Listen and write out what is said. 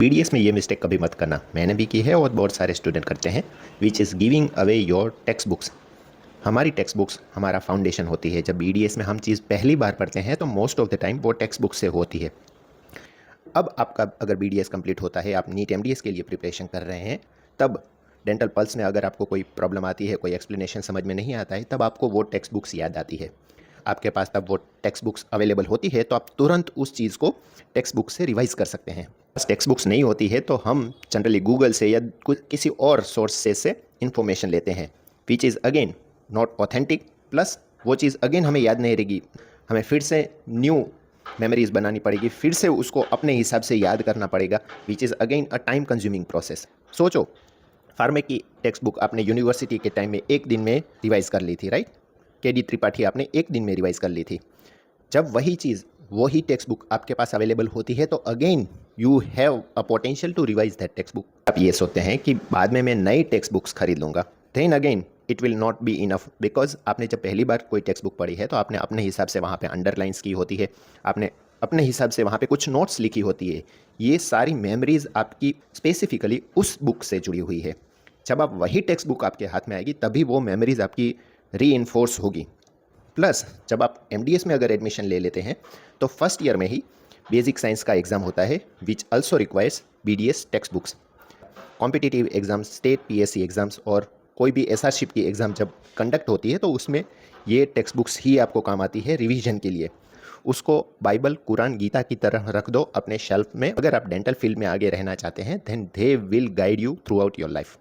PDS में ये mistake कभी मत करना, मैंने भी की है और बहुत सारे स्टूडेंट करते हैं, which is giving away your text books. हमारी टेक्स्ट बुक्स हमारा फाउंडेशन होती है। जब बीडीएस में हम चीज़ पहली बार पढ़ते हैं तो मोस्ट ऑफ द टाइम वो टेक्स्ट बुक से होती है। अब आपका अगर बीडीएस कंप्लीट होता है, आप नीट एमडीएस के लिए प्रिपरेशन कर रहे हैं, तब डेंटल पल्स में अगर आपको कोई प्रॉब्लम आती है, कोई एक्सप्लेनेशन समझ में नहीं आता है, तब आपको वो टेक्स्ट बुक्स याद आती है। आपके पास तब वो टेक्स्ट बुक्स अवेलेबल होती है, तो आप तुरंत उस चीज़ को टेक्स्ट बुक से रिवाइज कर सकते हैं। बस टेक्स्ट बुक्स नहीं होती है तो हम जनरली गूगल से या किसी और सोर्स से इन्फॉर्मेशन लेते हैं, which is again not authentic. Plus वो चीज़ अगेन हमें याद नहीं रहेगी, हमें फिर से न्यू मेमोरीज बनानी पड़ेगी, फिर से उसको अपने हिसाब से याद करना पड़ेगा, which is again a time consuming process. सोचो, फार्मे की टेक्स्ट बुक आपने यूनिवर्सिटी के टाइम में एक दिन में रिवाइज कर ली थी, राइट? केडी त्रिपाठी आपने एक दिन में रिवाइज कर ली थी। जब वही चीज़, वही टेक्स्ट बुक आपके पास अवेलेबल होती है तो again you have a potential to revise that text book. आप ये सोचते हैं कि बाद में मैं नई टेक्स्ट बुक्स खरीद लूँगा, then again it will not be enough, because आपने जब पहली बार कोई टेक्स्ट बुक पढ़ी है तो आपने अपने हिसाब से वहाँ पे अंडरलाइंस की होती है, आपने अपने हिसाब से वहाँ पे कुछ नोट्स लिखी होती है। ये सारी मेमोरीज आपकी स्पेसिफिकली उस बुक से जुड़ी हुई है। जब आप वही टेक्स्ट बुक आपके हाथ में आएगी तभी वो मेमोरीज आपकी री इन्फोर्स होगी। प्लस जब आप एमडीएस में अगर एडमिशन ले लेते हैं तो फर्स्ट ईयर में ही बेसिक साइंस का एग्ज़ाम होता है, which also requires BDS text books. Competitive exams, state PSC exams और कोई भी एसआरशिप की एग्ज़ाम जब कंडक्ट होती है तो उसमें ये टेक्स्ट बुक्स ही आपको काम आती है रिवीजन के लिए। उसको बाइबल, कुरान, गीता की तरह रख दो अपने शेल्फ में। अगर आप डेंटल फील्ड में आगे रहना चाहते हैं, then they will guide you throughout your life.